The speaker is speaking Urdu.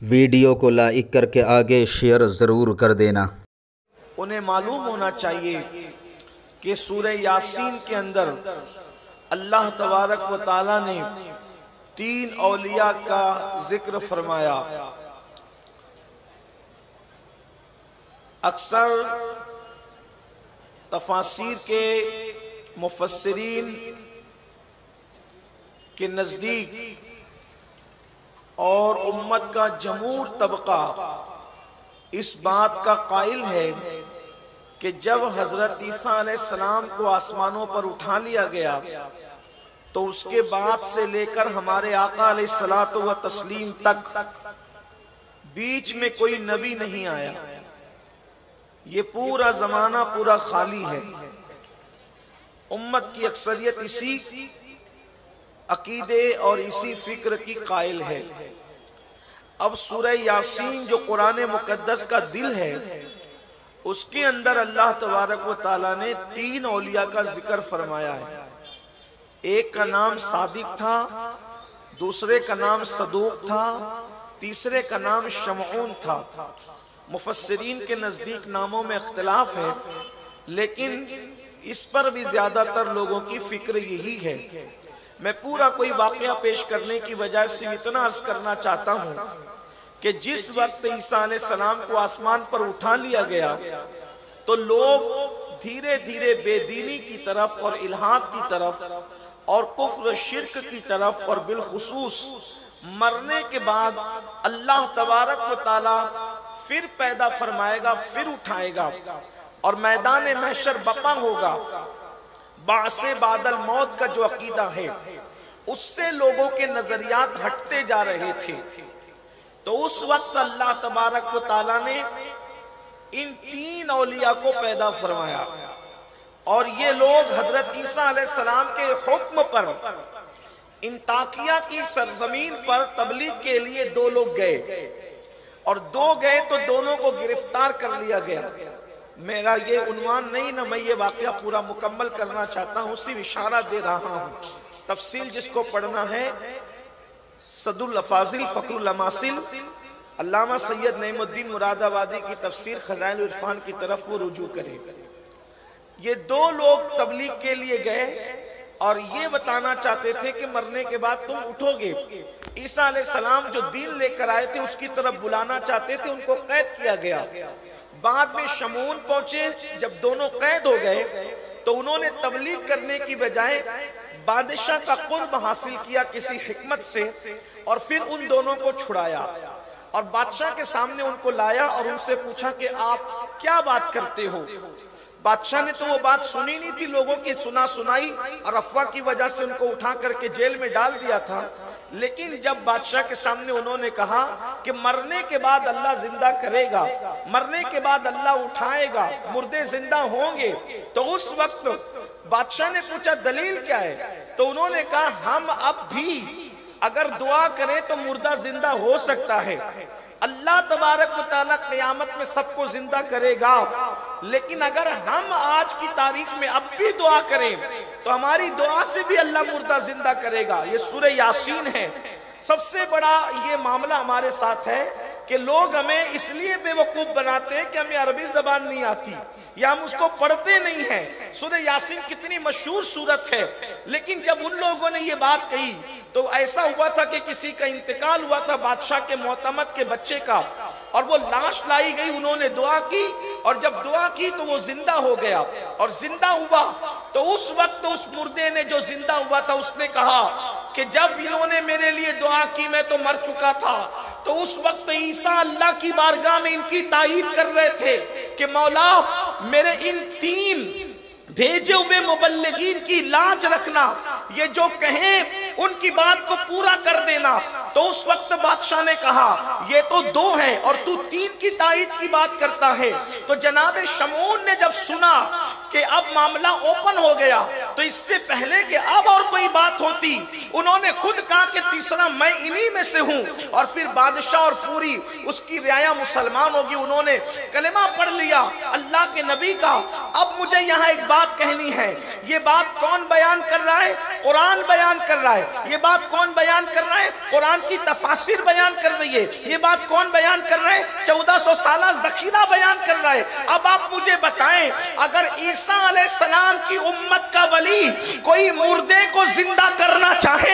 ویڈیو کو لائک کر کے آگے شیئر ضرور کر دینا۔ انہیں معلوم ہونا چاہیے کہ سورہ یاسین کے اندر اللہ تبارک و تعالیٰ نے 3 اولیاء کا ذکر فرمایا۔ اکثر تفاسیر کے مفسرین کے نزدیک اور امت کا جمہور طبقہ اس بات کا قائل ہے کہ جب حضرت عیسیٰ علیہ السلام کو آسمانوں پر اٹھا لیا گیا تو اس کے بعد سے لے کر ہمارے آقا علیہ الصلوۃ والتسلیم تک بیچ میں کوئی نبی نہیں آیا۔ یہ پورا زمانہ پورا خالی ہے۔ امت کی اکثریت اسی عقیدے اور اسی فکر کی قائل ہے۔ اب سورہ یاسین جو قرآن مقدس کا دل ہے، اس کے اندر اللہ تبارک و تعالیٰ نے 3 اولیاء کا ذکر فرمایا ہے۔ ایک کا نام صادق تھا، دوسرے کا نام صدوق تھا، تیسرے کا نام شمعون تھا۔ مفسرین کے نزدیک ناموں میں اختلاف ہے، لیکن اس پر بھی زیادہ تر لوگوں کی فکر یہی ہے۔ میں پورا کوئی واقعہ پیش کرنے کی بجائے صرف اتنا عرض کرنا چاہتا ہوں کہ جس وقت عیسیٰ علیہ السلام کو آسمان پر اٹھا لیا گیا تو لوگ دھیرے دھیرے بے دینی کی طرف اور الحاد کی طرف اور کفر و شرک کی طرف، اور بالخصوص مرنے کے بعد اللہ تبارک و تعالی پھر پیدا فرمائے گا، پھر اٹھائے گا اور میدان محشر بپا ہوگا، بعث بعد الموت کا جو عقیدہ ہے اس سے لوگوں کے نظریات ہٹتے جا رہے تھے۔ تو اس وقت اللہ تبارک و تعالیٰ نے ان 3 اولیاء کو پیدا فرمایا، اور یہ لوگ حضرت عیسیٰ علیہ السلام کے حکم پر انطاکیہ کی سرزمین پر تبلیغ کے لیے 2 لوگ گئے، اور 2 گئے تو دونوں کو گرفتار کر لیا گیا۔ میرا یہ عنوان نہیں نہ، میں یہ واقعہ پورا مکمل کرنا چاہتا ہوں، صرف اشارہ دے رہا ہوں۔ تفصیل جس کو پڑھنا ہے صد الافاضل فخر الاماثل علامہ سید نعیم الدین مراد آبادی کی تفسیر خزائن العرفان کی طرف وہ رجوع کرے۔ یہ 2 لوگ تبلیغ کے لیے گئے اور یہ بتانا چاہتے تھے کہ مرنے کے بعد تم اٹھو گے۔ عیسیٰ علیہ السلام جو دین لے کر آئے تھے اس کی طرف بلانا چاہتے تھے، ان کو قید کیا گیا۔ بعد میں شمعون پہنچے، جب دونوں قید ہو گئے تو انہوں نے تبلیغ کرنے کی بجائے بادشاہ کا قرب حاصل کیا کسی حکمت سے، اور پھر ان دونوں کو چھڑایا اور بادشاہ کے سامنے ان کو لایا اور ان سے پوچھا کہ آپ کیا بات کرتے ہو؟ بادشاہ نے تو وہ بات سنی نہیں تھی، لوگوں کی سنائی اور افواہ کی وجہ سے ان کو اٹھا کر کے جیل میں ڈال دیا تھا۔ لیکن جب بادشاہ کے سامنے انہوں نے کہا کہ مرنے کے بعد اللہ زندہ کرے گا، مرنے کے بعد اللہ اٹھائے گا، مردے زندہ ہوں گے، تو اس وقت بادشاہ نے پوچھا دلیل کیا ہے؟ تو انہوں نے کہا ہم اب بھی اگر دعا کریں تو مردہ زندہ ہو سکتا ہے، اللہ تبارک و تعالیٰ قیامت میں سب کو زندہ کرے گا، لیکن اگر ہم آج کی تاریخ میں اب بھی دعا کریں تو ہماری دعا سے بھی اللہ مردہ زندہ کرے گا۔ یہ سورہ یاسین ہے۔ سب سے بڑا یہ معاملہ ہمارے ساتھ ہے کہ لوگ ہمیں اس لیے بے وقوف بناتے ہیں کہ ہمیں عربی زبان نہیں آتی یا ہم اس کو پڑھتے نہیں ہیں۔ سورہ یاسین کتنی مشہور سورت ہے، لیکن جب ان لوگوں نے یہ بات کہی تو ایسا ہوا تھا کہ کسی کا انتقال ہوا تھا، بادشاہ کے معتمد کے بچے کا، اور وہ لاش لائی گئی، انہوں نے دعا کی، اور جب دعا کی تو وہ زندہ ہو گیا، اور زندہ ہوا تو اس وقت اس مردے نے جو زندہ ہوا تھا اس نے کہا کہ جب انہوں نے میرے لیے دعا کی میں تو مر چکا تھا۔ تو اس وقت عیسیٰ اللہ کی بارگاہ میں ان کی تائید کر رہے تھے کہ مولا میرے ان 3 بھیجے ہوئے مبلغین کی لاج رکھنا، یہ جو کہیں ان کی بات کو پورا کر دینا۔ تو اس وقت بادشاہ نے کہا یہ تو 2 ہیں اور تو 3 کی تائید کی بات کرتا ہے۔ تو جناب شمعون نے جب سنا کہ اب معاملہ اوپن ہو گیا تو اس سے پہلے کہ اب اور کوئی بات ہوتی انہوں نے خود کہا کہ تیسرا میں انہی میں سے ہوں، اور پھر بادشاہ اور پوری اس کی رعایا مسلمان ہوگی، انہوں نے کلمہ پڑھ لیا اللہ کے نبی کا۔ اب مجھے یہاں ایک بات کہنی ہے، یہ بات کون بیان کر رہا ہے؟ قرآن بیان کر رہا ہے۔ یہ بات کون بیان کر رہا ہے؟ قرآن قرآن کی تفاسیر بیان کر رہی ہے. یہ بات کون بیان کر رہا ہے؟ 1400 سالہ ذخیرہ بیان کر رہا ہے. اب آپ مجھے بتائیں اگر عیسیٰ علیہ السلام کی امت کا ولی کوئی مردے کو زندہ کرنا چاہے